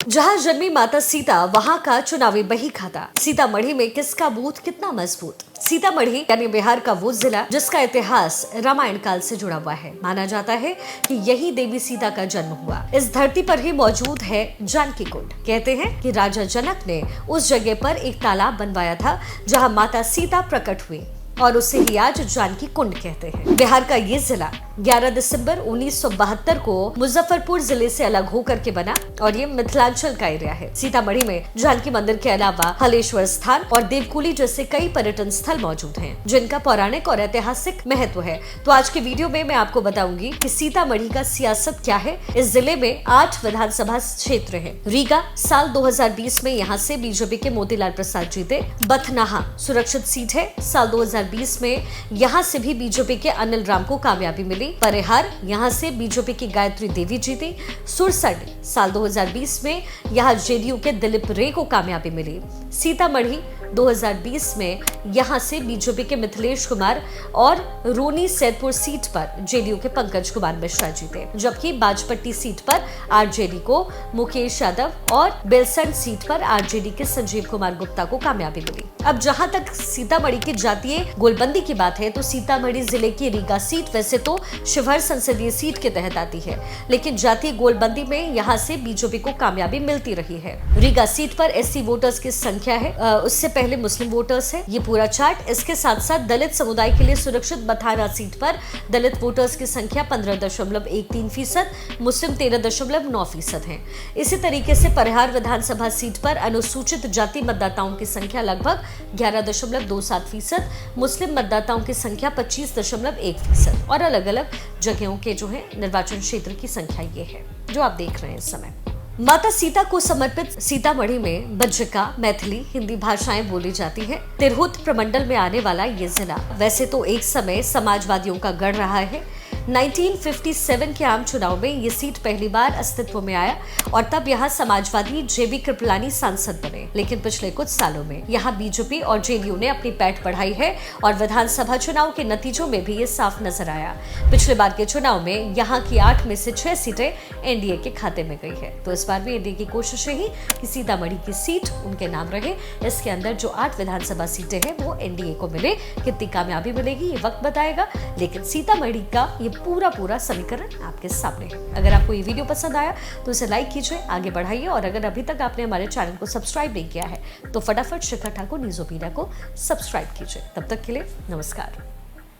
जहाँ जन्मी माता सीता वहाँ का चुनावी बही खाता। सीतामढ़ी में किसका बूथ कितना मजबूत। सीतामढ़ी यानी बिहार का वो जिला जिसका इतिहास रामायण काल से जुड़ा हुआ है। माना जाता है कि यही देवी सीता का जन्म हुआ। इस धरती पर ही मौजूद है जानकी कुंड। कहते हैं कि राजा जनक ने उस जगह पर एक तालाब बनवाया था जहाँ माता सीता प्रकट हुई और उसे ही आज जानकी कुंड कहते हैं। बिहार का ये जिला 11 दिसंबर 1972 को मुजफ्फरपुर जिले से अलग होकर के बना और ये मिथिलांचल का एरिया है। सीतामढ़ी में जानकी मंदिर के अलावा हलेश्वर स्थान और देवकुली जैसे कई पर्यटन स्थल मौजूद हैं, जिनका पौराणिक और ऐतिहासिक महत्व है। तो आज के वीडियो में मैं आपको बताऊंगी कि सीतामढ़ी का सियासत क्या है। इस जिले में 8 विधानसभा क्षेत्र है। रीगा साल 2020 में यहाँ से बीजेपी के मोतीलाल प्रसाद जीते। बथनाहा सुरक्षित सीट है। साल 2020 में यहाँ से भी बीजेपी के अनिल राम को कामयाबी मिली। परिहार यहाँ से बीजेपी की गायत्री देवी जीती। सुरसंड साल 2020 में यहाँ जेडीयू के दिलीप रे को कामयाबी मिली। सीतामढ़ी 2020 में यहाँ से बीजेपी के मिथिलेश कुमार और रोनी सैदपुर सीट पर जेडीयू के पंकज कुमार मिश्रा जीते, जबकि बाजपट्टी सीट पर आरजेडी को मुकेश यादव और बेलसंड सीट पर आरजेडी के संजीव कुमार गुप्ता को कामयाबी मिली। अब जहां तक सीतामढ़ी की जातीय गोलबंदी की बात है तो सीतामढ़ी जिले की रीगा सीट वैसे तो शिवहर संसदीय सीट के तहत आती है, लेकिन जातीय गोलबंदी में यहाँ से बीजेपी को कामयाबी मिलती रही है। रीगा सीट पर एससी वोटर्स की संख्या है, उससे पहले मुस्लिम वोटर्स है। ये पूरा चार्ट। इसके साथ साथ दलित समुदाय के लिए सुरक्षित बथाना सीट पर दलित वोटर्स की संख्या 15.13%, मुस्लिम 13.9% है। इसी तरीके से परिहार विधानसभा सीट पर अनुसूचित जाति मतदाताओं की संख्या लगभग 11.27%, मुस्लिम मतदाताओं की संख्या 25.1% और अलग अलग जगहों के जो है निर्वाचन क्षेत्र की संख्या ये है जो आप देख रहे हैं इस समय। माता सीता को समर्पित सीतामढ़ी में बज्जिका, मैथिली, हिंदी भाषाएं बोली जाती है। तिरहुत प्रमंडल में आने वाला ये जिला वैसे तो एक समय समाजवादियों का गढ़ रहा है। 1957 के आम चुनाव में ये सीट पहली बार अस्तित्व में आया और तब यहाँ समाजवादी जेबी कृपलानी सांसद बने, लेकिन पिछले कुछ सालों में यहाँ बीजेपी और जेडीयू ने अपनी पैठ बढ़ाई है और विधानसभा चुनाव के नतीजों में भी ये साफ नजर आया। पिछले बार के चुनाव में यहाँ की 8 में से 6 सीटें एनडीए के खाते में गई है। तो इस बार भी एनडीए की कोशिश रही कि सीतामढ़ी की सीट उनके नाम रहे। इसके अंदर जो 8 विधानसभा सीटें हैं वो एनडीए को मिले। कितनी कामयाबी मिलेगी ये वक्त बताएगा, लेकिन सीतामढ़ी का ये पूरा समीकरण आपके सामने है। अगर आपको ये वीडियो पसंद आया तो इसे लाइक कीजिए, आगे बढ़ाइए और अगर अभी तक आपने हमारे चैनल को सब्सक्राइब नहीं किया है तो फटाफट शिखा ठाकुर न्यूज़ ओपीनिया को सब्सक्राइब कीजिए। तब तक के लिए नमस्कार।